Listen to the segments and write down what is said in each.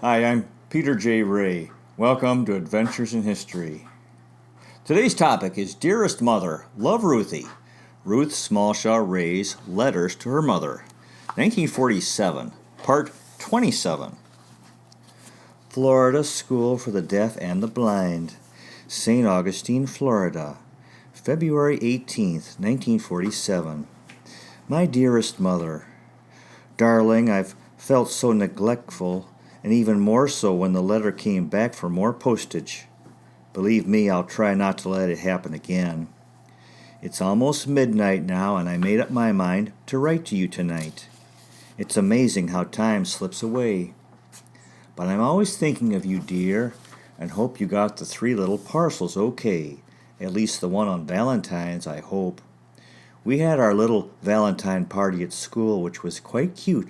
Hi, I'm Peter J. Ray. Welcome to Adventures in History. Today's topic is Dearest Mother, Love Ruthie. Ruth Smallshaw Ray's Letters to Her Mother. 1947, Part 27. Florida School for the Deaf and the Blind. St. Augustine, Florida. February 18th, 1947. My dearest mother, darling, I've felt so neglectful, and even more so when the letter came back for more postage. Believe me, I'll try not to let it happen again. It's almost midnight now, and I made up my mind to write to you tonight. It's amazing how time slips away. But I'm always thinking of you, dear, and hope you got the 3 little parcels okay. At least the one on Valentine's, I hope. We had our little Valentine party at school, which was quite cute.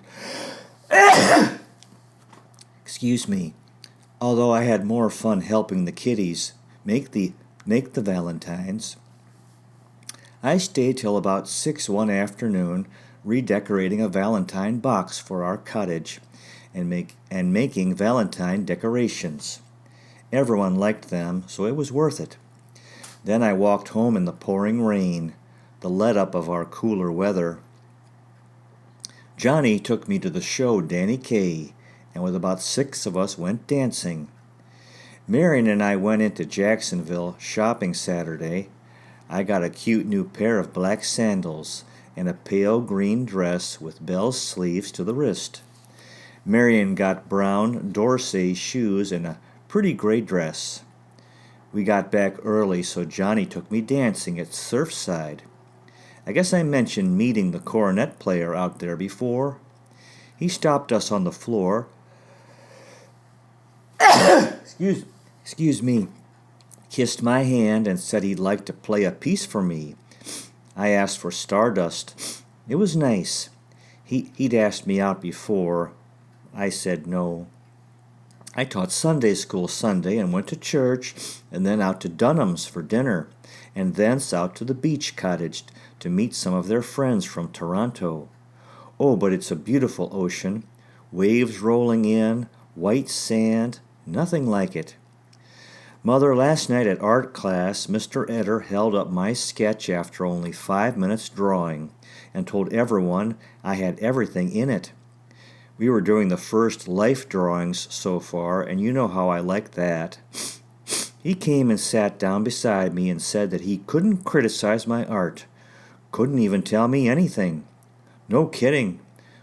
Excuse me. Although I had more fun helping the kiddies make the Valentines. I stayed till about 6 one afternoon, redecorating a Valentine box for our cottage and making Valentine decorations. Everyone liked them, so it was worth it. Then I walked home in the pouring rain, the let-up of our cooler weather. Johnny took me to the show Danny Kaye, and with about 6 of us went dancing. Marion and I went into Jacksonville shopping Saturday. I got a cute new pair of black sandals and a pale green dress with bell sleeves to the wrist. Marion got brown Dorsey shoes and a pretty gray dress. We got back early, so Johnny took me dancing at Surfside. I guess I mentioned meeting the cornet player out there before. He stopped us on the floor. Excuse me. Kissed my hand and said he'd like to play a piece for me. I asked for Stardust. It was nice. He'd asked me out before. I said no. I taught Sunday school Sunday and went to church and then out to Dunham's for dinner and thence out to the beach cottage to meet some of their friends from Toronto. Oh, but it's a beautiful ocean. Waves rolling in, white sand, nothing like it. Mother, last night at art class, Mr. Eder held up my sketch after only 5 minutes drawing and told everyone I had everything in it. We were doing the first life drawings so far, and you know how I like that. He came and sat down beside me and said that he couldn't criticize my art, couldn't even tell me anything. No kidding.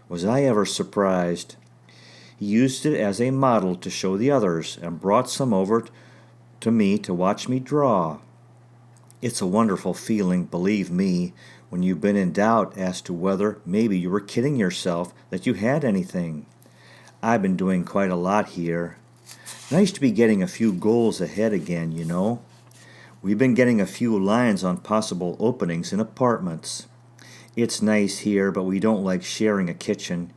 Was I ever surprised? He used it as a model to show the others and brought some over to me to watch me draw. It's a wonderful feeling, believe me, when you've been in doubt as to whether maybe you were kidding yourself that you had anything. I've been doing quite a lot here. Nice to be getting a few goals ahead again, you know. We've been getting a few lines on possible openings in apartments. It's nice here, but we don't like sharing a kitchen.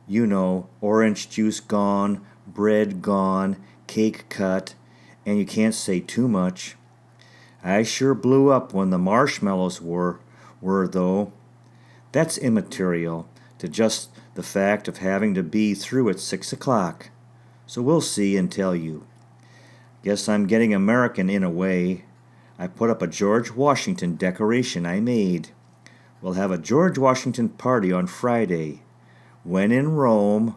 You know, orange juice gone, bread gone, cake cut, and you can't say too much. I sure blew up when the marshmallows were though. That's immaterial to just the fact of having to be through at 6 o'clock. So we'll see and tell you. Guess I'm getting American in a way. I put up a George Washington decoration I made. We'll have a George Washington party on Friday. When in Rome.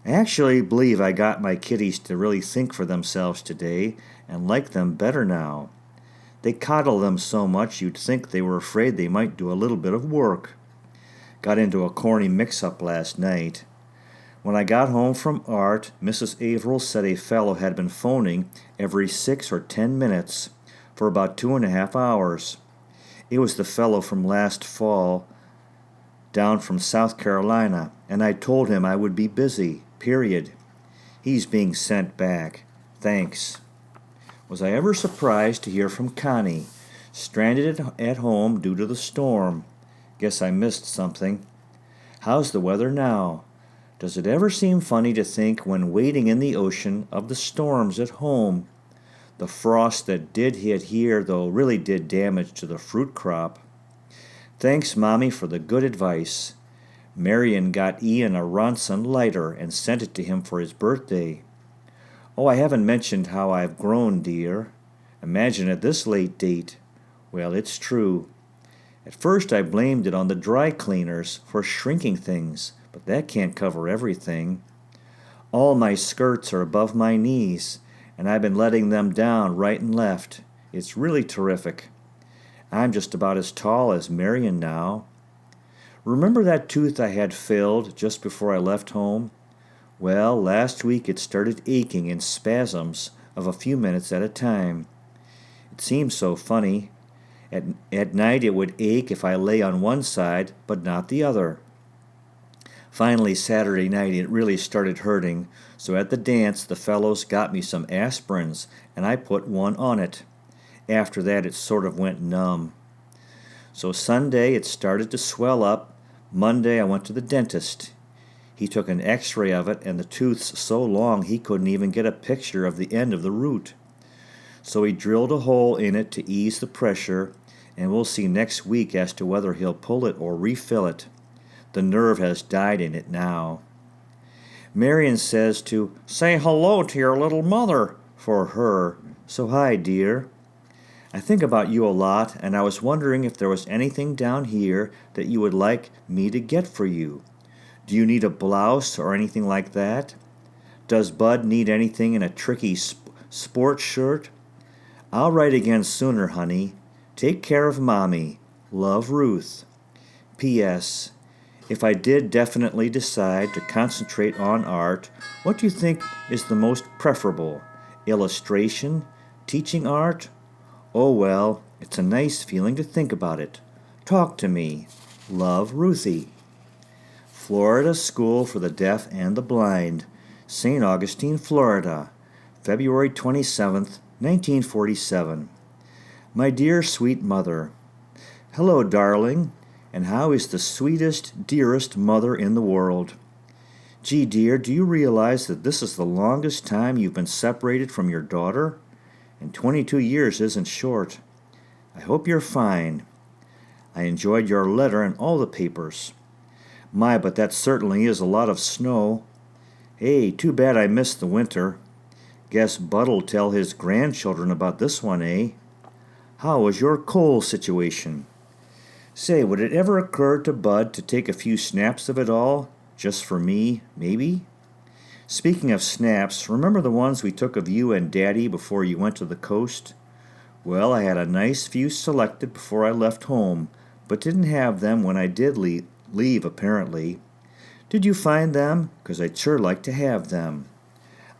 I actually believe I got my kiddies to really think for themselves today and like them better now. They coddle them so much you'd think they were afraid they might do a little bit of work. Got into a corny mix-up last night. When I got home from art, Mrs. Averill said a fellow had been phoning every 6 or 10 minutes for about 2.5 hours. It was the fellow from last fall, down from South Carolina, and I told him I would be busy, period. He's being sent back. Thanks. Was I ever surprised to hear from Connie, stranded at home due to the storm? Guess I missed something. How's the weather now? Does it ever seem funny to think when wading in the ocean of the storms at home? The frost that did hit here, though, really did damage to the fruit crop. Thanks, Mommy, for the good advice. Marion got Ian a Ronson lighter and sent it to him for his birthday. Oh, I haven't mentioned how I've grown, dear. Imagine at this late date. Well, it's true. At first I blamed it on the dry cleaners for shrinking things, but that can't cover everything. All my skirts are above my knees, and I've been letting them down right and left. It's really terrific. I'm just about as tall as Marion now. Remember that tooth I had filled just before I left home? Well, last week it started aching in spasms of a few minutes at a time. It seemed so funny. At night it would ache if I lay on one side, but not the other. Finally, Saturday night it really started hurting, so at the dance the fellows got me some aspirins, and I put one on it. After that it sort of went numb. So Sunday it started to swell up. Monday I went to the dentist. He took an x-ray of it, and the tooth's so long he couldn't even get a picture of the end of the root. So he drilled a hole in it to ease the pressure, and we'll see next week as to whether he'll pull it or refill it. The nerve has died in it now. Marion says to say hello to your little mother for her, so hi, dear. I think about you a lot, and I was wondering if there was anything down here that you would like me to get for you. Do you need a blouse or anything like that? Does Bud need anything in a tricky sports shirt? I'll write again sooner, honey. Take care of Mommy. Love, Ruth. P.S. If I did definitely decide to concentrate on art, what do you think is the most preferable? Illustration? Teaching art? Oh, well, it's a nice feeling to think about it. Talk to me. Love, Ruthie. Florida School for the Deaf and the Blind, St. Augustine, Florida, February 27th, 1947. My dear sweet mother, hello, darling, and how is the sweetest, dearest mother in the world? Gee, dear, do you realize that this is the longest time you've been separated from your daughter? And 22 years isn't short. I hope you're fine. I enjoyed your letter and all the papers. My, but that certainly is a lot of snow. Hey, too bad I missed the winter. Guess Bud'll tell his grandchildren about this one, eh? How was your coal situation? Say, would it ever occur to Bud to take a few snaps of it all? Just for me, maybe? Speaking of snaps, remember the ones we took of you and Daddy before you went to the coast? Well, I had a nice few selected before I left home, but didn't have them when I did leave, apparently. Did you find them? 'Cause I'd sure like to have them.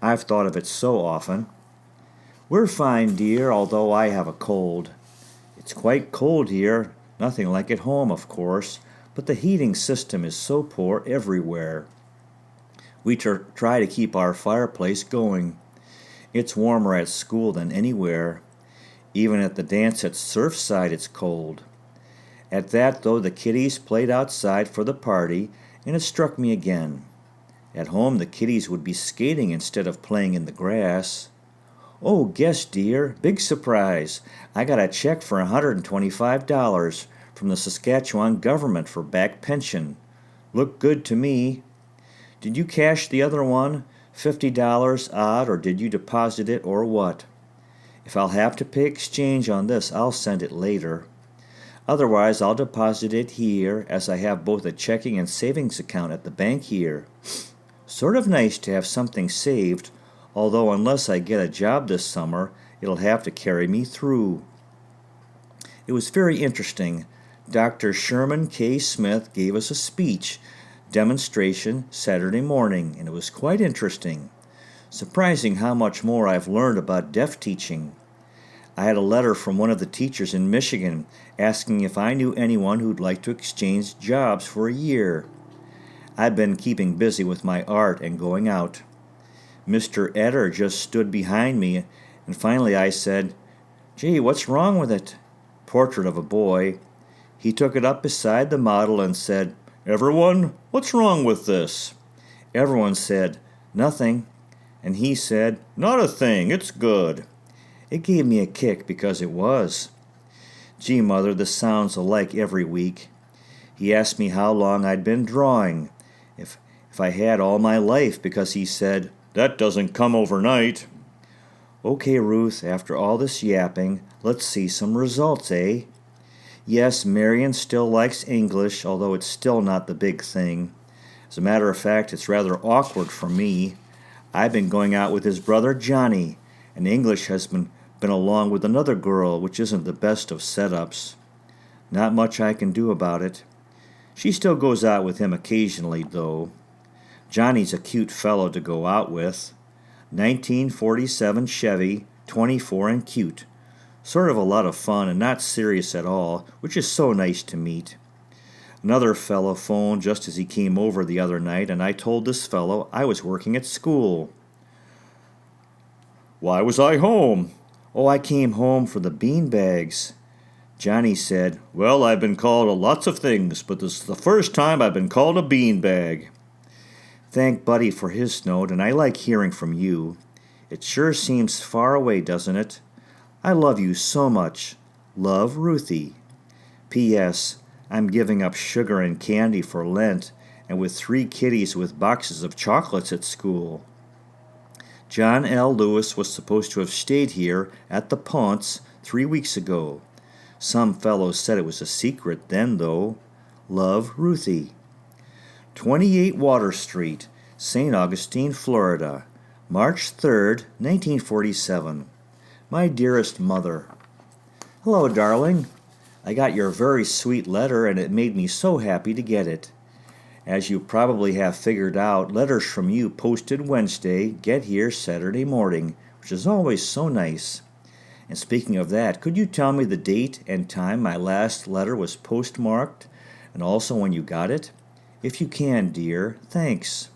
I've thought of it so often. We're fine, dear, although I have a cold. It's quite cold here, nothing like at home, of course, but the heating system is so poor everywhere. We try to keep our fireplace going. It's warmer at school than anywhere. Even at the dance at Surfside it's cold. At that, though, the kiddies played outside for the party, and it struck me again. At home, the kiddies would be skating instead of playing in the grass. Oh, guess, dear, big surprise. I got a check for $125 from the Saskatchewan government for back pension. Looked good to me. Did you cash the other one, $50 odd, or did you deposit it, or what? If I'll have to pay exchange on this, I'll send it later. Otherwise, I'll deposit it here, as I have both a checking and savings account at the bank here. Sort of nice to have something saved, although unless I get a job this summer, it'll have to carry me through. It was very interesting. Dr. Sherman K. Smith gave us a speech demonstration Saturday morning, and it was quite interesting. Surprising how much more I've learned about deaf teaching. I had a letter from one of the teachers in Michigan asking if I knew anyone who'd like to exchange jobs for a year. I've been keeping busy with my art and going out. Mr. Eder just stood behind me, and finally I said, "Gee, what's wrong with it?" Portrait of a boy. He took it up beside the model and said, "Everyone, what's wrong with this?" Everyone said, "Nothing." And he said, "Not a thing, it's good." It gave me a kick because it was. Gee, Mother, this sounds alike every week. He asked me how long I'd been drawing, if, if I had all my life, because he said, "That doesn't come overnight." Okay, Ruth, after all this yapping, let's see some results, eh? Yes, Marion still likes English, although it's still not the big thing. As a matter of fact, it's rather awkward for me. I've been going out with his brother Johnny, and English has been along with another girl, which isn't the best of setups. Not much I can do about it. She still goes out with him occasionally, though. Johnny's a cute fellow to go out with. 1947 Chevy, 24 and cute. Sort of a lot of fun and not serious at all, which is so nice to meet. Another fellow phoned just as he came over the other night, and I told this fellow I was working at school. "Why was I home?" "Oh, I came home for the bean bags." Johnny said, "Well, I've been called lots of things, but this is the first time I've been called a bean bag." Thank Buddy for his note, and I like hearing from you. It sure seems far away, doesn't it? I love you so much. Love, Ruthie. P.S. I'm giving up sugar and candy for Lent, and with 3 kiddies with boxes of chocolates at school. John L. Lewis was supposed to have stayed here at the Ponce 3 weeks ago. Some fellows said it was a secret then, though. Love, Ruthie. 28 Water Street, St. Augustine, Florida, March 3rd, 1947. My dearest mother. Hello, darling. I got your very sweet letter, and it made me so happy to get it. As you probably have figured out, letters from you posted Wednesday get here Saturday morning, which is always so nice. And speaking of that, could you tell me the date and time my last letter was postmarked, and also when you got it? If you can, dear, thanks.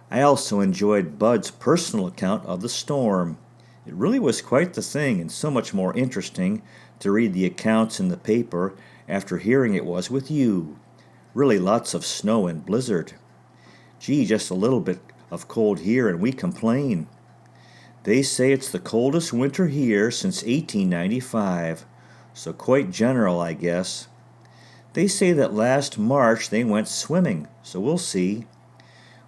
I also enjoyed Bud's personal account of the storm. It really was quite the thing, and so much more interesting to read the accounts in the paper after hearing it was with you. Really lots of snow and blizzard. Gee, just a little bit of cold here and we complain. They say it's the coldest winter here since 1895, so quite general, I guess. They say that last March they went swimming, so we'll see.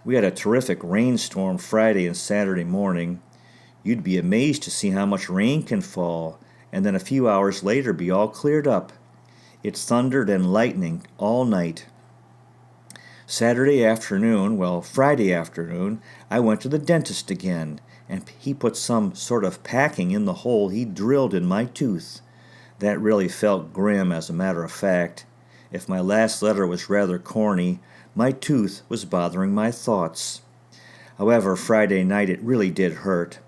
We had a terrific rainstorm Friday and Saturday morning. You'd be amazed to see how much rain can fall, and then a few hours later be all cleared up. It thundered and lightning all night. Friday afternoon, I went to the dentist again, and he put some sort of packing in the hole he drilled in my tooth. That really felt grim, as a matter of fact. If my last letter was rather corny, my tooth was bothering my thoughts. However, Friday night it really did hurt.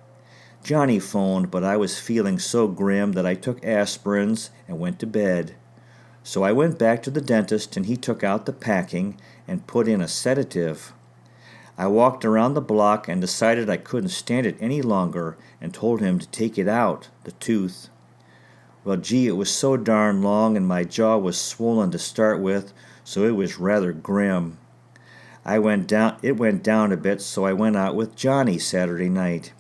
Johnny phoned, but I was feeling so grim that I took aspirins and went to bed. So I went back to the dentist, and he took out the packing and put in a sedative. I walked around the block and decided I couldn't stand it any longer and told him to take it out, the tooth. Well, gee, it was so darn long and my jaw was swollen to start with, so it was rather grim. It went down a bit, so I went out with Johnny Saturday night.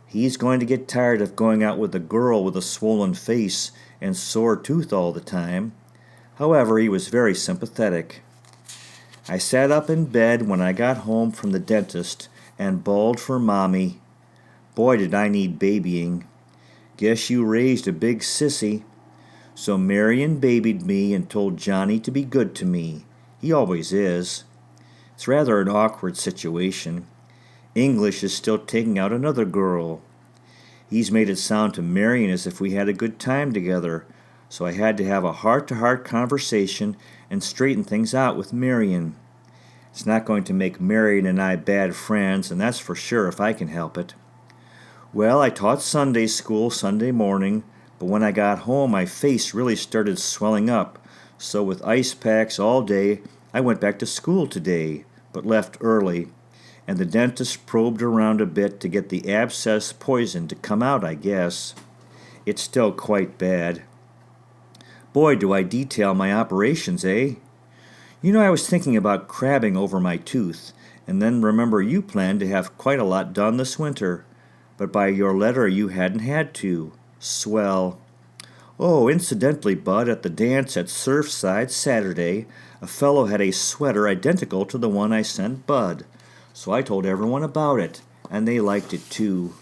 He's going to get tired of going out with a girl with a swollen face and sore tooth all the time. However, he was very sympathetic. I sat up in bed when I got home from the dentist and bawled for Mommy. Boy, did I need babying. Guess you raised a big sissy. So Marion babied me and told Johnny to be good to me. He always is. It's rather an awkward situation. English is still taking out another girl. He's made it sound to Marion as if we had a good time together, so I had to have a heart-to-heart conversation and straighten things out with Marion. It's not going to make Marion and I bad friends, and that's for sure if I can help it. Well, I taught Sunday school Sunday morning, but when I got home my face really started swelling up, so with ice packs all day, I went back to school today, but left early, and the dentist probed around a bit to get the abscess poison to come out, I guess. It's still quite bad. Boy, do I detail my operations, eh? You know, I was thinking about crabbing over my tooth, and then remember you planned to have quite a lot done this winter, but by your letter you hadn't had to. Swell. Oh, incidentally, Bud, at the dance at Surfside Saturday, a fellow had a sweater identical to the one I sent Bud. So I told everyone about it, and they liked it too.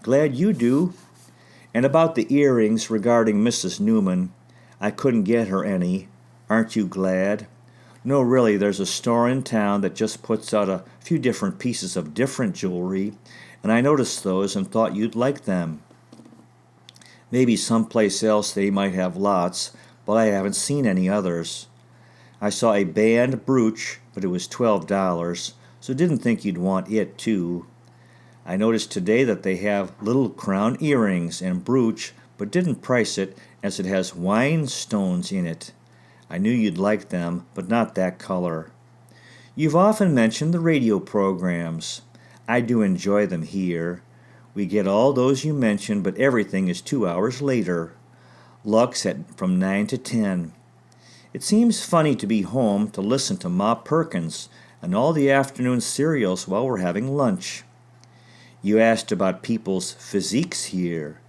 Glad you do. And about the earrings regarding Mrs. Newman, I couldn't get her any. Aren't you glad? No, really, there's a store in town that just puts out a few different pieces of different jewelry, and I noticed those and thought you'd like them. Maybe someplace else they might have lots, but I haven't seen any others. I saw a band brooch, but it was $12, so didn't think you'd want it too. I noticed today that they have little crown earrings and brooch, but didn't price it as it has wine stones in it. I knew you'd like them, but not that color. You've often mentioned the radio programs. I do enjoy them here. We get all those you mentioned, but everything is 2 hours later. Lux from 9 to 10. It seems funny to be home to listen to Ma Perkins and all the afternoon serials while we're having lunch. You asked about people's physiques here.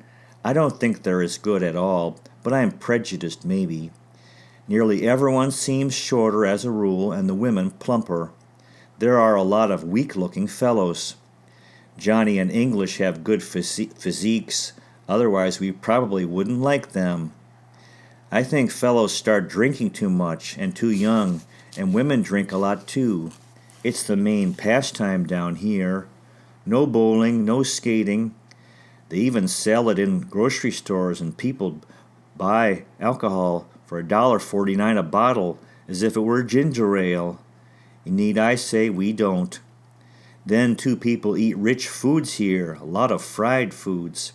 I don't think they're as good at all, but I'm prejudiced maybe. Nearly everyone seems shorter as a rule, and the women plumper. There are a lot of weak-looking fellows. Johnny and English have good physiques, otherwise we probably wouldn't like them. I think fellows start drinking too much and too young, and women drink a lot too. It's the main pastime down here. No bowling, no skating. They even sell it in grocery stores, and people buy alcohol for $1.49 a bottle as if it were ginger ale. Need I say we don't. Then, too, people eat rich foods here, a lot of fried foods.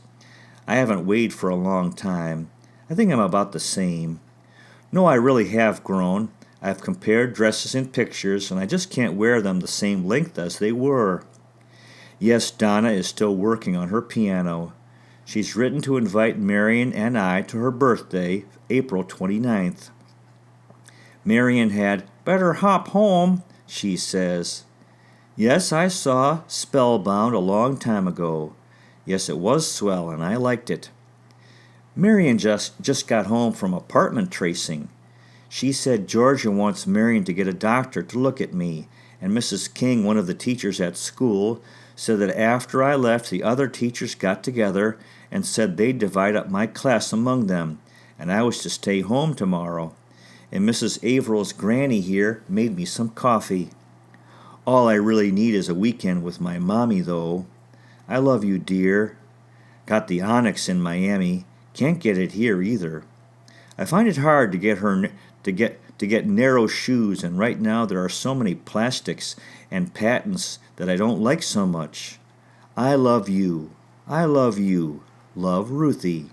I haven't weighed for a long time. I think I'm about the same. No, I really have grown. I've compared dresses in pictures, and I just can't wear them the same length as they were. Yes, Donna is still working on her piano. She's written to invite Marion and I to her birthday, April 29th. Marion had better hop home, she says. Yes, I saw Spellbound a long time ago. Yes, it was swell, and I liked it. Marion just got home from apartment tracing. She said Georgia wants Marion to get a doctor to look at me, and Mrs. King, one of the teachers at school, said that after I left, the other teachers got together and said they'd divide up my class among them, and I was to stay home tomorrow. And Mrs. Averill's granny here made me some coffee. All I really need is a weekend with my mommy, though. I love you, dear. Got the Onyx in Miami. Can't get it here either. I find it hard to get narrow shoes, and right now there are so many plastics and patents that I don't like so much. I love you. I love you. Love, Ruthie.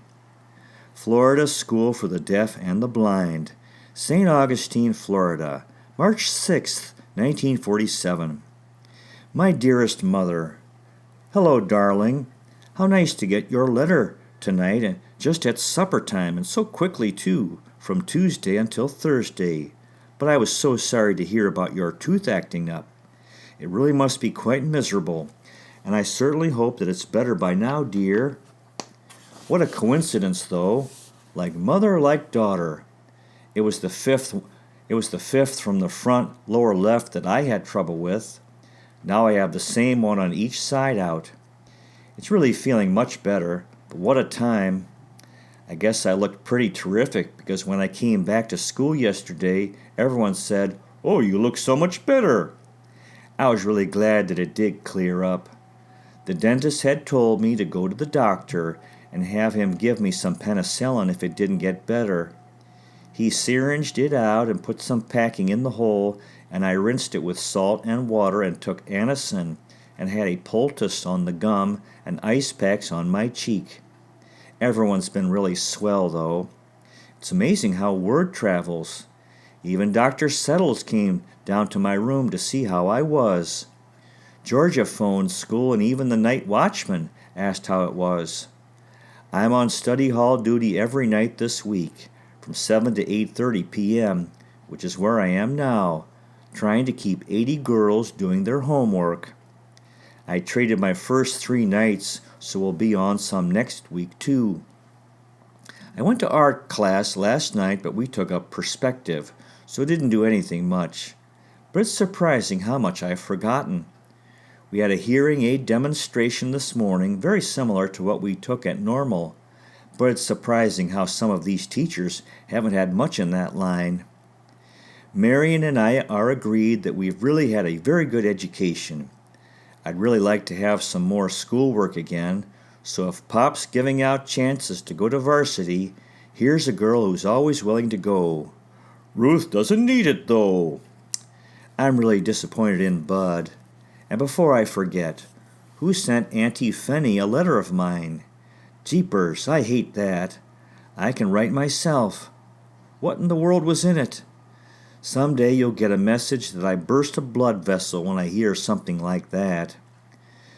Florida School for the Deaf and the Blind. St. Augustine, Florida, March 6th, 1947. My dearest mother. Hello, darling. How nice to get your letter tonight, and just at supper time, and so quickly, too, from Tuesday until Thursday. But I was so sorry to hear about your tooth acting up. It really must be quite miserable, and I certainly hope that it's better by now, dear. What a coincidence, though. Like mother, like daughter. It was the fifth from the front lower left that I had trouble with. Now I have the same one on each side out. It's really feeling much better, but what a time. I guess I looked pretty terrific because when I came back to school yesterday, everyone said, "Oh, you look so much better." I was really glad that it did clear up. The dentist had told me to go to the doctor and have him give me some penicillin if it didn't get better. He syringed it out and put some packing in the hole, and I rinsed it with salt and water and took Anacin and had a poultice on the gum and ice packs on my cheek. Everyone's been really swell, though. It's amazing how word travels. Even Dr. Settles came down to my room to see how I was. Georgia phoned school, and even the night watchman asked how it was. I'm on study hall duty every night this week, from 7 to 8:30 p.m., which is where I am now, trying to keep 80 girls doing their homework. I traded my first 3 nights, so we'll be on some next week, too. I went to art class last night, but we took up perspective, so it didn't do anything much. But it's surprising how much I've forgotten. We had a hearing aid demonstration this morning, very similar to what we took at normal. But it's surprising how some of these teachers haven't had much in that line. Marion and I are agreed that we've really had a very good education. I'd really like to have some more schoolwork again, so if Pop's giving out chances to go to varsity, here's a girl who's always willing to go. Ruth doesn't need it, though. I'm really disappointed in Bud. And before I forget, who sent Auntie Fanny a letter of mine? Jeepers, I hate that. I can write myself. What in the world was in it? Someday you'll get a message that I burst a blood vessel when I hear something like that.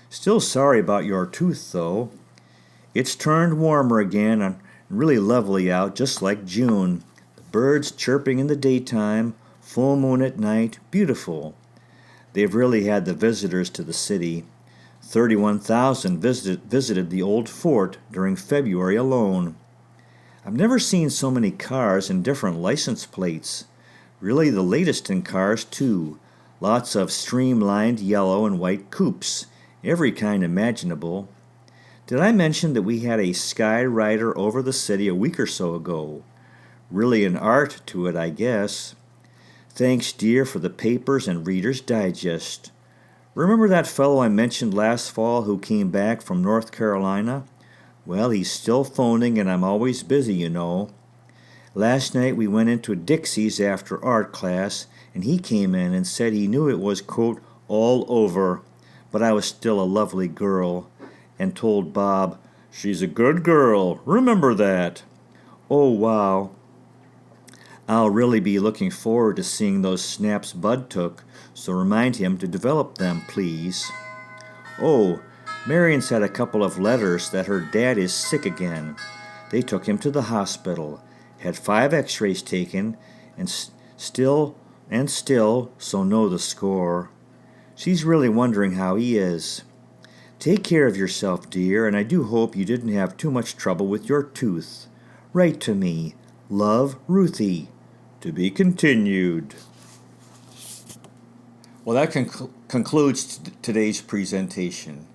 Still sorry about your tooth, though. It's turned warmer again and really lovely out, just like June. The birds chirping in the daytime, full moon at night, beautiful. They've really had the visitors to the city. 31,000 visited the old fort during February alone. I've never seen so many cars and different license plates. Really the latest in cars, too. Lots of streamlined yellow and white coupes, every kind imaginable. Did I mention that we had a sky rider over the city a week or so ago? Really an art to it, I guess. Thanks, dear, for the papers and Reader's Digest. Remember that fellow I mentioned last fall who came back from North Carolina? Well, he's still phoning, and I'm always busy, you know. Last night we went into Dixie's after art class, and he came in and said he knew it was, quote, all over, but I was still a lovely girl, and told Bob, she's a good girl, remember that. Oh, wow. I'll really be looking forward to seeing those snaps Bud took, so remind him to develop them, please. Oh, Marion's had a couple of letters that her dad is sick again. They took him to the hospital, had 5 x-rays taken, and still, so know the score. She's really wondering how he is. Take care of yourself, dear, and I do hope you didn't have too much trouble with your tooth. Write to me. Love, Ruthie. To be continued. Well, that concludes today's presentation.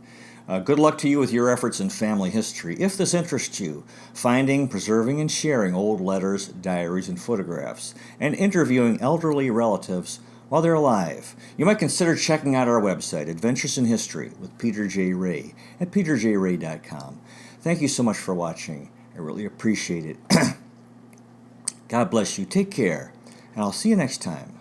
Good luck to you with your efforts in family history. If this interests you, finding, preserving, and sharing old letters, diaries, and photographs, and interviewing elderly relatives while they're alive, you might consider checking out our website, Adventures in History with Peter J. Ray at peterjray.com. Thank you so much for watching. I really appreciate it. God bless you. Take care, and I'll see you next time.